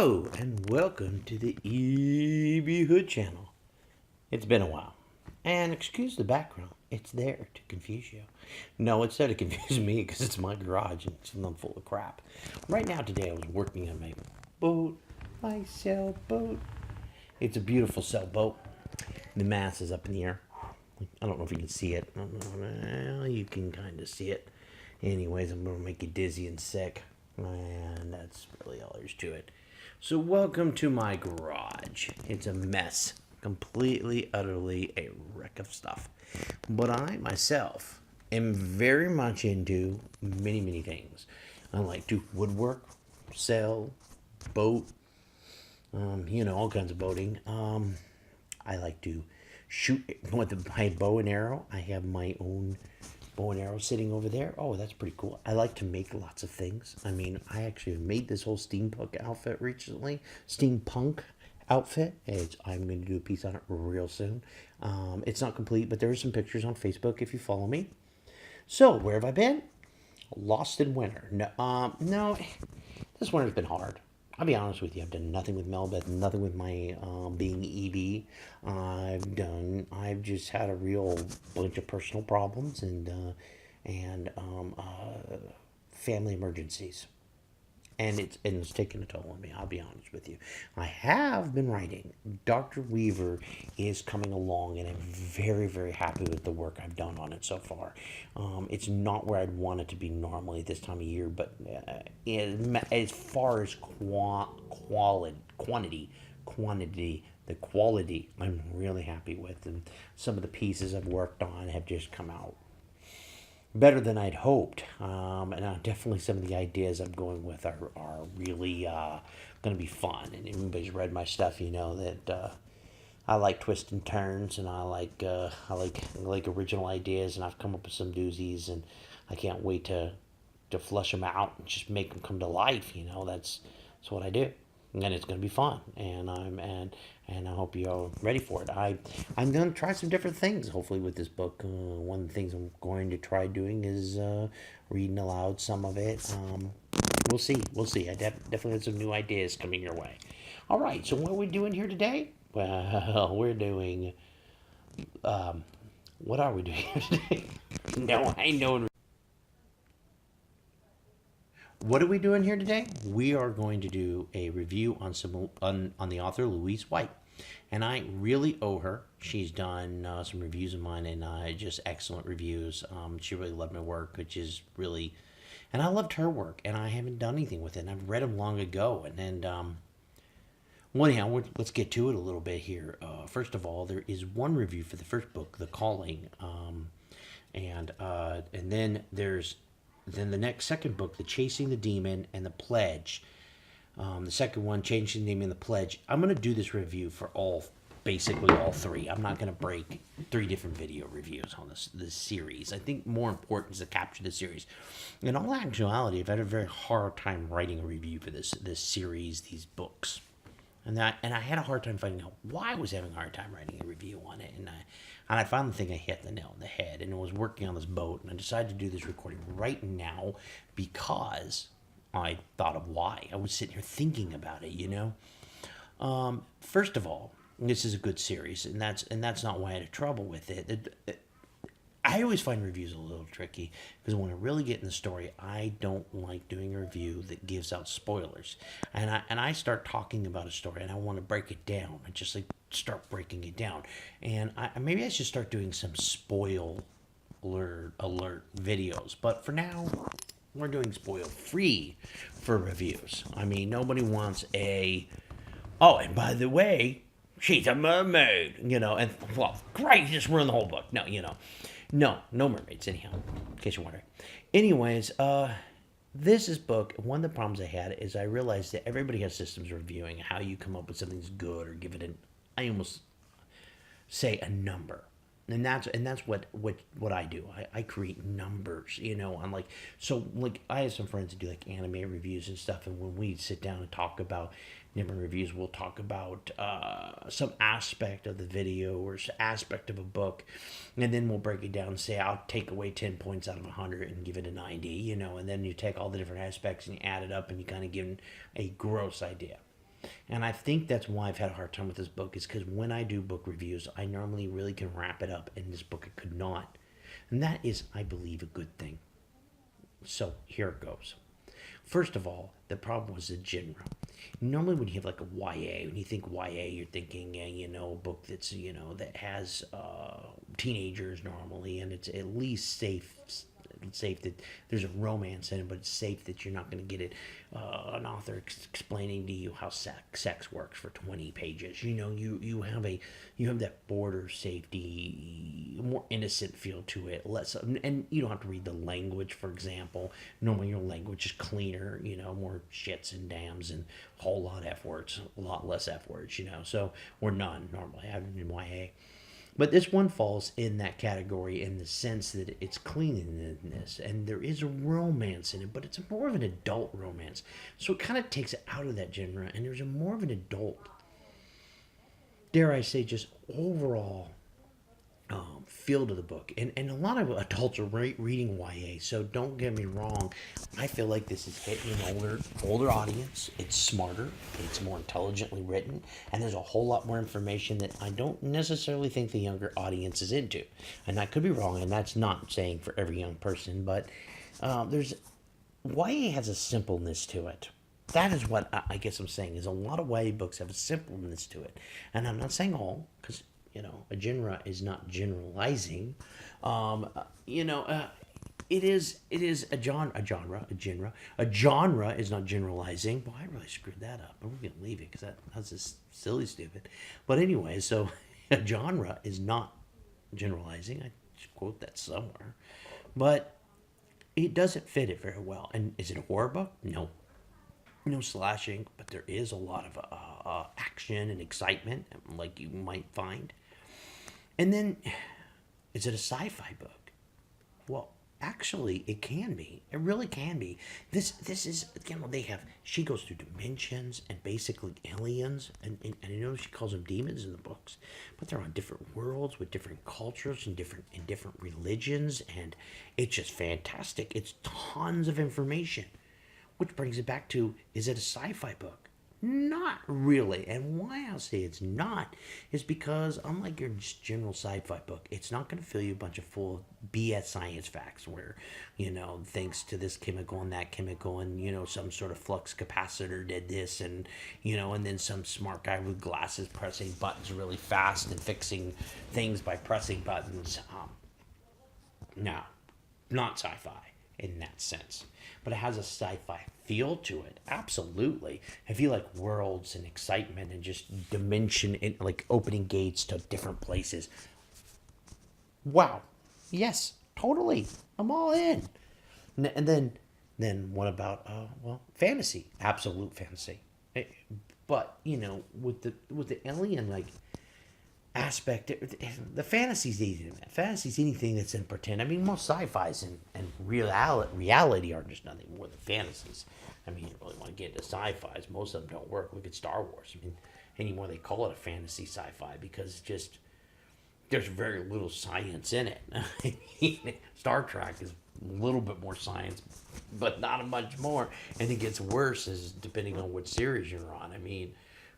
Hello and welcome to the EB Hood channel. It's been a while. And excuse the background, it's there to confuse you. No, it's there to confuse me because it's my garage and it's full of crap. Right now today I was working on my boat, my sailboat. It's a beautiful sailboat. The mast is up in the air. I don't know if you can see it. Well, you can kind of see it. Anyways, I'm going to make you dizzy and sick. And that's really all there's to it. So welcome to my garage. It's a mess. Completely, utterly a wreck of stuff. But I, myself, am very much into many things. I like to woodwork, sail, boat, all kinds of boating. I like to shoot with my bow and arrow. I have my own bow and arrow sitting over there. Oh, that's pretty cool. I like to make lots of things. I mean, I actually made this whole steampunk outfit recently. Steampunk outfit. I'm going to do a piece on it real soon. It's not complete, but there are some pictures on Facebook if you follow me. So, where have I been? Lost in winter. No, this winter's been hard. I'll be honest with you. I've done nothing with Melbeth, nothing with my being EB. I've just had a real bunch of personal problems and family emergencies, and it's taken a toll on me. I'll be honest with you. I have been writing. Dr. Weaver is coming along, and I'm very happy with the work I've done on it so far. It's not where I'd want it to be normally this time of year, but as far as the quality, I'm really happy with, and some of the pieces I've worked on have just come out better than I'd hoped. And definitely some of the ideas I'm going with are really going to be fun. And everybody's read my stuff, you know that I like twists and turns, and I like original ideas, and I've come up with some doozies, and I can't wait to flush them out and just make them come to life. That's what I do. And it's going to be fun, and I hope you're ready for it. I'm going to try some different things, hopefully, with this book. One of the things I'm going to try doing is reading aloud some of it. We'll see. I definitely have some new ideas coming your way. All right, so what are we doing here today? Well, we're doing. What are we doing here today? No, I know. What are we doing here today? We are going to do a review on the author Louise White, and I really owe her. She's done some reviews of mine, and just excellent reviews. She really loved my work, which is really, and I loved her work, and I haven't done anything with it. And I've read them long ago, well, anyhow, let's get to it a little bit here. First of all, there is one review for the first book, The Calling, and then there's. Then the second book, The Chasing the Demon and The Pledge. The second one, Chasing the Demon and The Pledge. I'm going to do this review for basically all three. I'm not going to break 3 different video reviews on this series. I think more important is to capture the series. In all actuality, I've had a very hard time writing a review for this series, these books. And I had a hard time finding out why I was having a hard time writing a review on it. And I finally think I hit the nail on the head. And I was working on this boat, and I decided to do this recording right now because I thought of why. I was sitting here thinking about it, First of all, this is a good series, and that's not why I had trouble with it. I always find reviews a little tricky because when I really get in the story, I don't like doing a review that gives out spoilers. And I start talking about a story and I want to break it down. I just start breaking it down. And maybe I should start doing some spoil alert videos. But for now, we're doing spoil free for reviews. I mean, nobody wants oh, and by the way, she's a mermaid, and well, great, you just ruined the whole book. No mermaids, anyhow, in case you're wondering. Anyways, this book, one of the problems I had is I realized that everybody has systems reviewing how you come up with something's good or give it I almost say a number. And that's what I do. I create numbers, I have some friends that do anime reviews and stuff, and when we sit down and talk about different reviews, we'll talk about some aspect of the video or aspect of a book, and then we'll break it down and say I'll take away 10 points out of 100 and give it a 90, and then you take all the different aspects and you add it up and you kind of give a gross idea. And I think that's why I've had a hard time with this book, is because when I do book reviews, I normally really can wrap it up. In this book, it could not. And that is, I believe, a good thing. So here it goes. First of all, the problem was the genre. Normally, when you have like a YA, when you think YA, you're thinking, a book that's, that has teenagers normally, and it's at least safe that there's a romance in it, but it's safe that you're not going to get it. An author explaining to you how sex works for 20 pages. You have that border safety, more innocent feel to it. Less, and you don't have to read the language. For example, normally your language is cleaner. More shits and dams and a whole lot of F words, a lot less F words. So or none normally. I haven't in YA. But this one falls in that category in the sense that it's cleanliness and there is a romance in it, but it's more of an adult romance. So it kind of takes it out of that genre, and there's a more of an adult, dare I say, just overall feel to the book. And a lot of adults are reading YA, so don't get me wrong. I feel like this is hitting an older audience. It's smarter, it's more intelligently written, and there's a whole lot more information that I don't necessarily think the younger audience is into. And I could be wrong, and that's not saying for every young person, but there's YA has a simpleness to it. That is what I guess I'm saying, is a lot of YA books have a simpleness to it. And I'm not saying all, because a genre is not generalizing. It is a genre is not generalizing. Boy, I really screwed that up. I'm gonna leave it because that's just silly, stupid. But anyway, so a genre is not generalizing. I should quote that somewhere, but it doesn't fit it very well. And is it a horror book? No slashing, but there is a lot of action and excitement, like you might find. And then, is it a sci-fi book? Well, actually, it can be. It really can be. This is, they have, she goes through dimensions and basically aliens, and she calls them demons in the books, but they're on different worlds with different cultures and different religions, and it's just fantastic. It's tons of information, which brings it back to, is it a sci-fi book? Not really. And why I'll say it's not is because, unlike your just general sci-fi book, it's not going to fill you a bunch of full BS science facts where, thanks to this chemical and that chemical and, some sort of flux capacitor did this and then some smart guy with glasses pressing buttons really fast and fixing things by pressing buttons. No, not sci-fi in that sense. But it has a sci-fi feel to it, absolutely. If you like worlds and excitement and just dimension, like opening gates to different places, wow, yes, totally, I'm all in. And then what about fantasy? Absolute fantasy. But with the alien aspect, the fantasy's easy. Fantasy's anything that's in pretend. I mean, most sci-fis and reality are just nothing more than fantasies. I mean, you really want to get into sci-fis, most of them don't work. Look at Star Wars. I mean, anymore they call it a fantasy sci-fi because just there's very little science in it. I mean, Star Trek is a little bit more science, but not much more. And it gets worse as depending on what series you're on. I mean,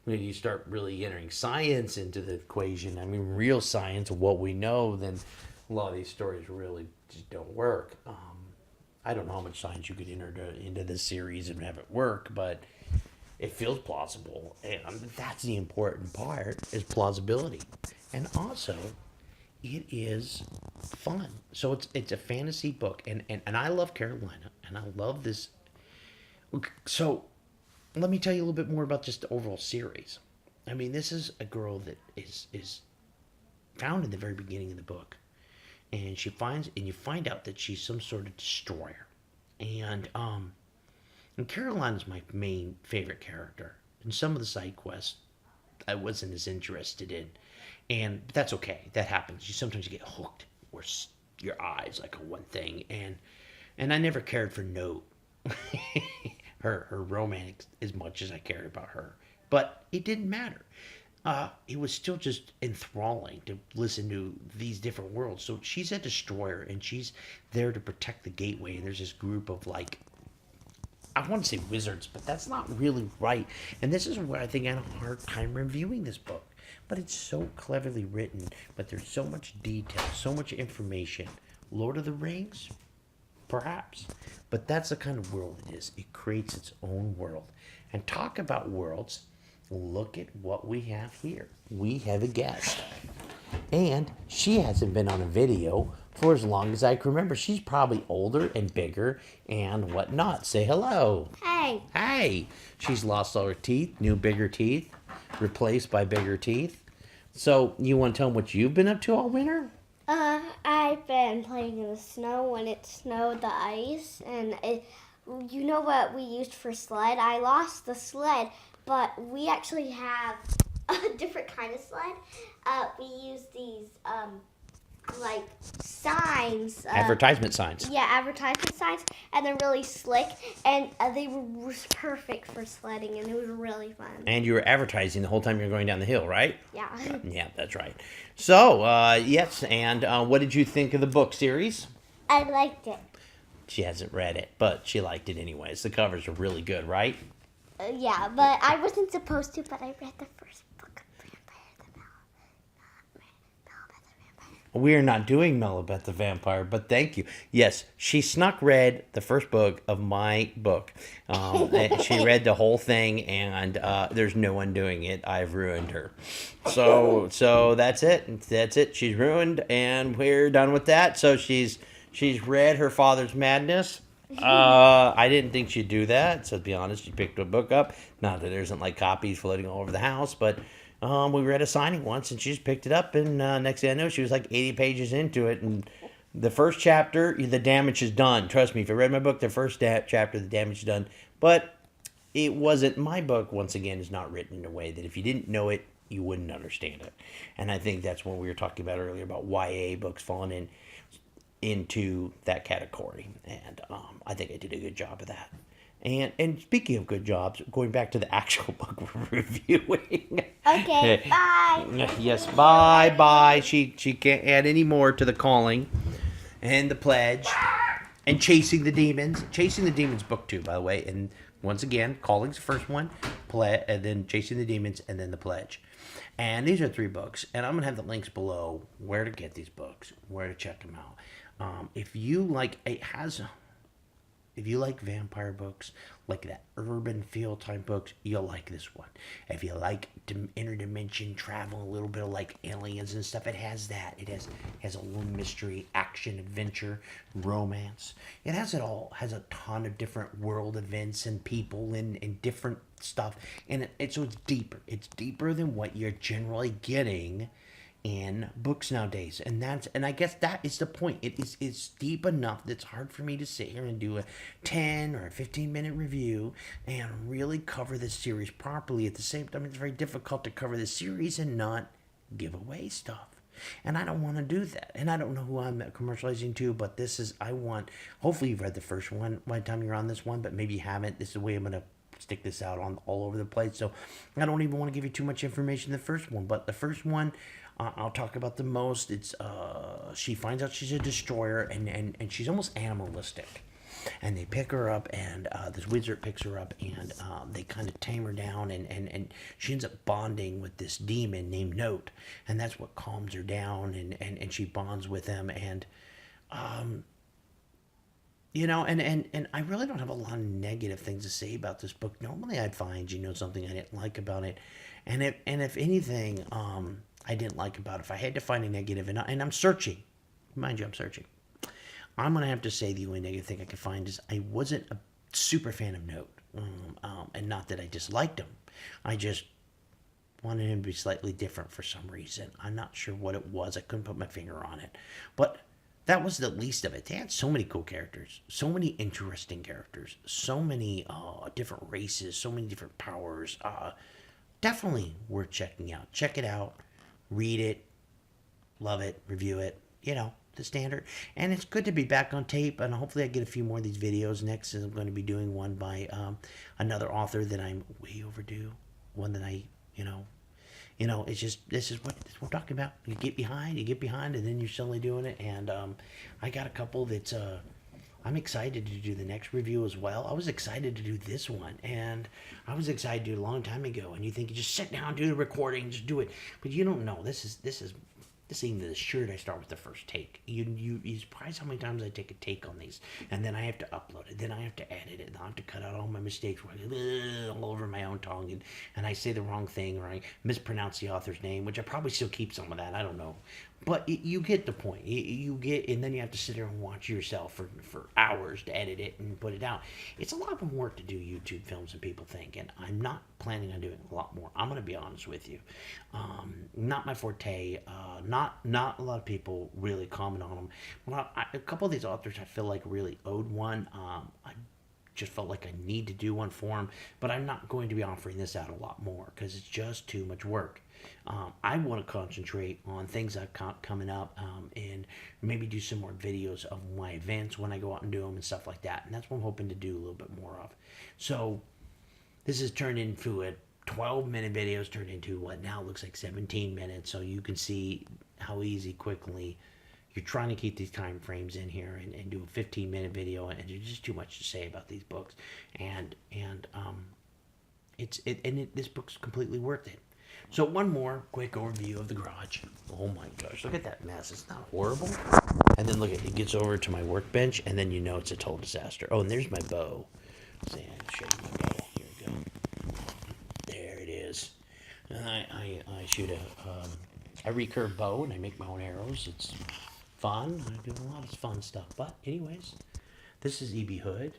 when you start really entering science into the equation, I mean, real science, what we know, then a lot of these stories really just don't work. I don't know how much science you could enter into this series and have it work, but it feels plausible. And that's the important part, is plausibility. And also, it is fun. So it's a fantasy book. And I love Carolina, and I love this. So let me tell you a little bit more about just the overall series. I mean, this is a girl that is found in the very beginning of the book, and you find out that she's some sort of destroyer, and Caroline's my main favorite character. And some of the side quests I wasn't as interested in, and that's okay. That happens. Sometimes you get hooked where your eyes like a one thing, and I never cared for Note. her romance as much as I cared about her. But it didn't matter. It was still just enthralling to listen to these different worlds. So she's a destroyer, and she's there to protect the gateway. And there's this group of I want to say wizards, but that's not really right. And this is where I think I had a hard time reviewing this book. But it's so cleverly written, but there's so much detail, so much information. Lord of the Rings? Perhaps. But that's the kind of world it is. It creates its own world. And talk about worlds. Look at what we have here. We have a guest. And she hasn't been on a video for as long as I can remember. She's probably older and bigger and whatnot. Say hello. Hey. Hey. She's lost all her teeth, new bigger teeth, replaced by bigger teeth. So you want to tell them what you've been up to all winter? I've been playing in the snow when it snowed the ice, and you know what we used for sled? I lost the sled, but we actually have a different kind of sled. We use these like signs. Advertisement signs. Yeah, advertisement signs, and they're really slick, and they were perfect for sledding, and it was really fun. And you were advertising the whole time you were going down the hill, right? Yeah. Yeah, that's right. So, yes, and what did you think of the book series? I liked it. She hasn't read it, but she liked it anyways. The covers are really good, right? Yeah, but I wasn't supposed to, but I read the first book of We are not doing Melibeth the Vampire, but thank you. Yes, she read the first book of my book. And she read the whole thing, and there's no one doing it. I've ruined her. So that's it. That's it. She's ruined, and we're done with that. So she's read Her Father's Madness. I didn't think she'd do that. So to be honest, she picked a book up. Not that there isn't like copies floating all over the house, but we were at a signing once, and she just picked it up, and next thing I know, she was like 80 pages into it, and the first chapter, the damage is done. Trust me, if you read my book, the first chapter, the damage is done. But it wasn't, my book, once again, is not written in a way that if you didn't know it, you wouldn't understand it. And I think that's what we were talking about earlier about YA books falling into that category. And I think I did a good job of that. And speaking of good jobs, going back to the actual book we're reviewing. Okay, bye. Yes, bye. She can't add any more to the calling and the pledge and chasing the demons. Chasing the Demons book 2, by the way. And once again, calling's the first one, and then chasing the demons, and then the pledge. And these are 3 books, and I'm gonna have the links below where to get these books, where to check them out. If you like, if you like vampire books, like that urban feel type books, you'll like this one. If you like interdimension travel, a little bit of like aliens and stuff, it has that. It has a little mystery, action, adventure, romance. It has it all. It has a ton of different world events and people and different stuff. And so it's deeper. It's deeper than what you're generally getting in books nowadays, and I guess that is the point. It's deep enough that it's hard for me to sit here and do a 10 or a 15-minute review and really cover this series properly. At the same time, it's very difficult to cover the series and not give away stuff, and I don't want to do that. And I don't know who I'm commercializing to, but this is, hopefully you've read the first one by the time you're on this one, but maybe you haven't. This is the way I'm going to stick this out on all over the place, so I don't even want to give you too much information in the first one. But the first one, I'll talk about the most. It's she finds out she's a destroyer, and she's almost animalistic, and they pick her up, and this wizard picks her up, and they kind of tame her down, and she ends up bonding with this demon named Note, and that's what calms her down, and she bonds with him, and you know, and I really don't have a lot of negative things to say about this book. Normally I'd find, something I didn't like about it, and if anything, I didn't like about it, if I had to find a negative, and I'm searching, mind you, I'm searching, I'm going to have to say the only negative thing I could find is I wasn't a super fan of Note, and not that I disliked him, I just wanted him to be slightly different for some reason. I'm not sure what it was, I couldn't put my finger on it, but that was the least of it. They had so many cool characters, so many interesting characters, so many different races, so many different powers. Definitely worth checking out. Check it out. Read it, love it, review it, the standard. And it's good to be back on tape, and hopefully I get a few more of these videos. Next is I'm going to be doing one by another author that I'm way overdue, one that I, it's just, this is what we're talking about. You get behind, and then you're suddenly doing it, and I got a couple that's I'm excited to do the next review as well. I was excited to do this one, and I was excited to do it a long time ago. And you think you just sit down, do the recording, just do it, but you don't know. This even the shirt. I start with the first take. You surprised how many times I take a take on these, and then I have to upload it. Then I have to edit it. And I have to cut out all my mistakes all over my own tongue, and I say the wrong thing or I mispronounce the author's name, which I probably still keep some of that. I don't know. But you get the point. You get, and then you have to sit there and watch yourself for hours to edit it and put it out. It's a lot of work to do YouTube films than people think, and I'm not planning on doing a lot more. I'm going to be honest with you. Not my forte. Not a lot of people really comment on them. Well, a couple of these authors I feel like really owed one. I just felt like I need to do one for them, but I'm not going to be offering this out a lot more because it's just too much work. I want to concentrate on things I've got coming up, and maybe do some more videos of my events when I go out and do them and stuff like that. And that's what I'm hoping to do a little bit more of. So this has turned into a 12-minute video. It's turned into what now looks like 17 minutes. So you can see how easy, quickly you're trying to keep these time frames in here and do a 15-minute video, and there's just too much to say about these books. And this book's completely worth it. So one more quick overview of the garage. Oh my gosh, look at that mess. It's not horrible. And then look at it gets over to my workbench, and then you know it's a total disaster. Oh, and there's my bow. See, I'll show you my bow. Here we go. There it is. And I shoot a recurve bow, and I make my own arrows. It's fun. I do a lot of fun stuff. But anyways, this is E.B. Hood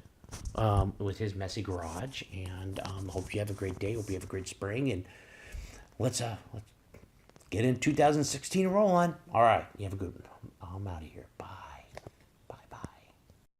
with his messy garage, and hope you have a great day. Hope you have a great spring, and let's get in 2016 roll on. All right, you have a good one. I'm out of here. Bye.